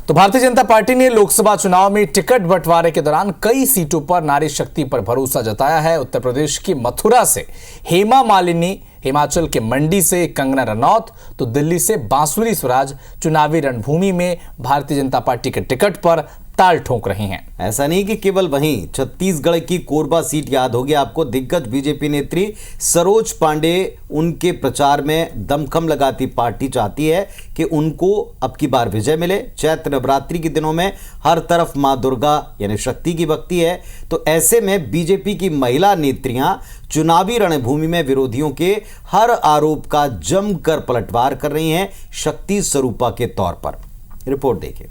तो भारतीय जनता पार्टी ने लोकसभा चुनाव में टिकट बंटवारे के दौरान कई सीटों पर नारी शक्ति पर भरोसा जताया है। उत्तर प्रदेश की मथुरा से हेमा मालिनी, हिमाचल के मंडी से कंगना रनौत, तो दिल्ली से बांसुरी स्वराज चुनावी रणभूमि में भारतीय जनता पार्टी के टिकट पर ताल ठोक रही हैं। ऐसा नहीं कि केवल वहीं छत्तीसगढ़ की कोरबा सीट याद होगी आपको। दिग्गज बीजेपी नेत्री सरोज पांडे उनके प्रचार में दमखम लगाती पार्टी चाहती है कि उनको अब की बार विजय मिले। चैत्र नवरात्रि के दिनों में हर तरफ मां दुर्गा यानी शक्ति की भक्ति है, तो ऐसे में बीजेपी की महिला नेत्रियां चुनावी रणभूमि में विरोधियों के हर आरोप का जमकर पलटवार कर रही हैं शक्ति स्वरूपा के तौर पर। रिपोर्ट देखिए।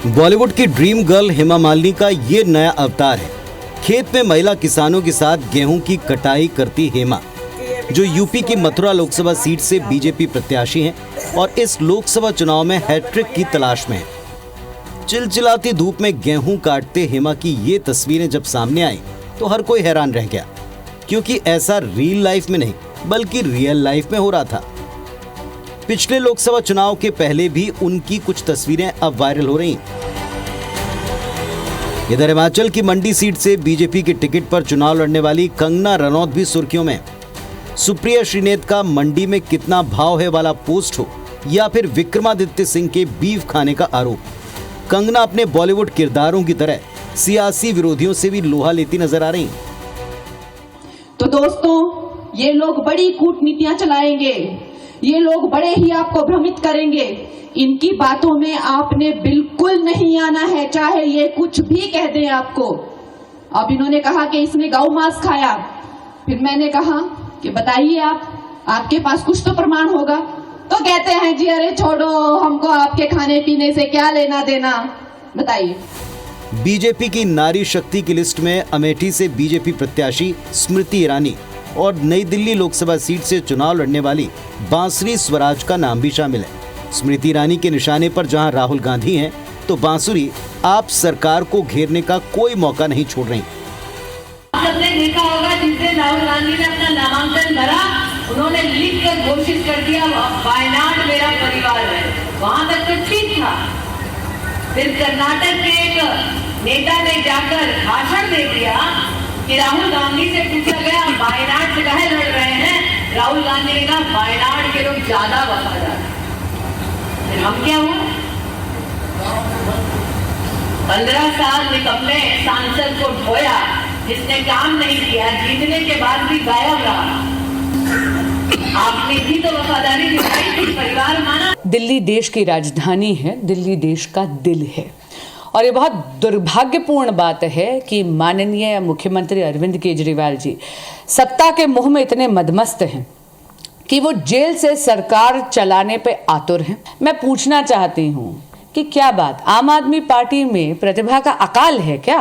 बॉलीवुड की ड्रीम गर्ल हेमा मालिनी का ये नया अवतार है। खेत में महिला किसानों के साथ गेहूं की कटाई करती हेमा, जो यूपी की मथुरा लोकसभा सीट से बीजेपी प्रत्याशी हैं और इस लोकसभा चुनाव में हैट्रिक की तलाश में है। चिलचिलाती धूप में गेहूं काटते हेमा की ये तस्वीरें जब सामने आई तो हर कोई हैरान रह गया, क्योंकि ऐसा रियल लाइफ में नहीं बल्कि रियल लाइफ में हो रहा था। पिछले लोकसभा चुनाव के पहले भी उनकी कुछ तस्वीरें अब वायरल हो रही। इधर हिमाचल की मंडी सीट से बीजेपी के टिकट पर चुनाव लड़ने वाली कंगना रनौत भी सुर्खियों में। सुप्रिया श्रीनेत का मंडी में कितना भाव है वाला पोस्ट हो या फिर विक्रमादित्य सिंह के बीफ खाने का आरोप, कंगना अपने बॉलीवुड किरदारों की तरह सियासी विरोधियों से भी लोहा लेती नजर आ रही। तो दोस्तों, ये लोग बड़ी कूटनीतियां चलाएंगे, ये लोग बड़े ही आपको भ्रमित करेंगे। इनकी बातों में आपने बिल्कुल नहीं आना है, चाहे ये कुछ भी कह दें आपको। अब इन्होंने कहा कि इसने गौ मांस खाया, फिर मैंने कहा कि बताइए आपके पास कुछ तो प्रमाण होगा। तो कहते हैं जी अरे छोड़ो, हमको आपके खाने पीने से क्या लेना देना, बताइए। बीजेपी की नारी शक्ति की लिस्ट में अमेठी से बीजेपी प्रत्याशी स्मृति ईरानी और नई दिल्ली लोकसभा सीट से चुनाव लड़ने वाली बांसुरी स्वराज का नाम भी शामिल है। स्मृति ईरानी के निशाने पर जहां राहुल गांधी हैं, तो बांसुरी आप सरकार को घेरने का कोई मौका नहीं छोड़ रही। आपने देखा होगा जिस दिन राहुल गांधी ने अपना नामांकन भरा, उन्होंने लिख कर घोषित कर दिया वायनाड मेरा परिवार है। वहां तक तो ठीक था, फिर कर्नाटक के एक नेता ने जाकर भाषण दे दिया कि राहुल गांधी से पूछा गया वायनाड से काहे लड़ रहे हैं, राहुल गांधी ने कहा वायनाड के लोग ज्यादा वफादार। फिर हम क्या हुआ? 15 साल निकम्मे सांसद को ढोया, जिसने काम नहीं किया, जीतने के बाद भी गायब रहा। आपने भी तो वफादारी दिखाई थी, परिवार माना। दिल्ली देश की राजधानी है, दिल्ली देश का दिल है, और ये बहुत दुर्भाग्यपूर्ण बात है कि माननीय मुख्यमंत्री अरविंद केजरीवाल जी सत्ता के मोह में इतने मदमस्त हैं कि वो जेल से सरकार चलाने पे आतुर हैं। मैं पूछना चाहती हूँ कि क्या बात आम आदमी पार्टी में प्रतिभा का अकाल है क्या?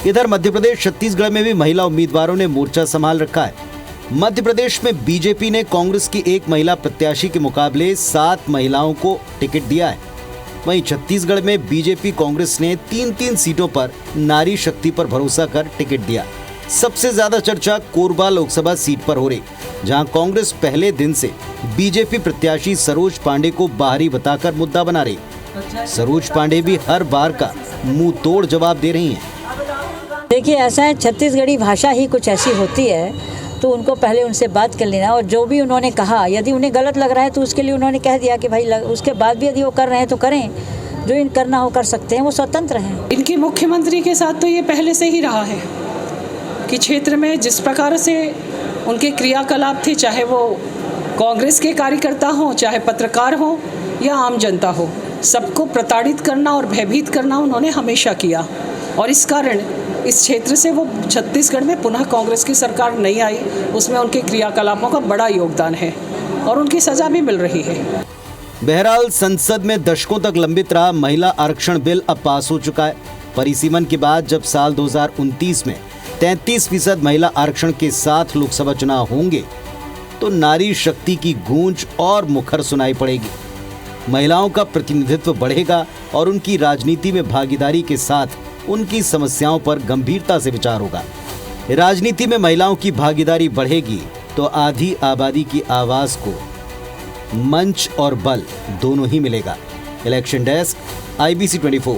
इधर मध्य प्रदेश छत्तीसगढ़ में भी महिला उम्मीदवारों ने मोर्चा संभाल रखा है। मध्य प्रदेश में बीजेपी ने कांग्रेस की एक महिला प्रत्याशी के मुकाबले 7 महिलाओं को टिकट दिया है। वहीं छत्तीसगढ़ में बीजेपी कांग्रेस ने 3-3 सीटों पर नारी शक्ति पर भरोसा कर टिकट दिया। सबसे ज्यादा चर्चा कोरबा लोकसभा सीट पर हो रही, जहां कांग्रेस पहले दिन से बीजेपी प्रत्याशी सरोज पांडे को बाहरी बताकर मुद्दा बना रही। सरोज पांडे भी हर बार का मुंह तोड़ जवाब दे रही हैं। देखिए, ऐसा है, छत्तीसगढ़ी भाषा ही कुछ ऐसी होती है, तो उनको पहले उनसे बात कर लेना, और जो भी उन्होंने कहा यदि उन्हें गलत लग रहा है तो उसके लिए उन्होंने कह दिया कि भाई उसके बाद भी यदि वो कर रहे हैं तो करें, जो इन करना हो कर सकते हैं, वो स्वतंत्र हैं। इनके मुख्यमंत्री के साथ तो ये पहले से ही रहा है कि क्षेत्र में जिस प्रकार से उनके क्रियाकलाप थे, चाहे वो कांग्रेस के कार्यकर्ता हों, चाहे पत्रकार हों या आम जनता हो, सबको प्रताड़ित करना और भयभीत करना उन्होंने हमेशा किया। और इस कारण इस क्षेत्र से वो छत्तीसगढ़ में पुनः कांग्रेस की सरकार नहीं आई, उसमें उनके क्रियाकलापों का बड़ा योगदान है और उनकी सजा भी मिल रही है। बहरहाल संसद में दशकों तक लंबित रहा महिला आरक्षण बिल अब पास हो चुका है। परिसीमन के बाद जब साल 2029 में 33% महिला आरक्षण के साथ लोकसभा चुनाव होंगे, तो नारी शक्ति की गूंज और मुखर सुनाई पड़ेगी। महिलाओं का प्रतिनिधित्व बढ़ेगा और उनकी राजनीति में भागीदारी के साथ उनकी समस्याओं पर गंभीरता से विचार होगा। राजनीति में महिलाओं की भागीदारी बढ़ेगी तो आधी आबादी की आवाज को मंच और बल दोनों ही मिलेगा। Election desk, IBC 24।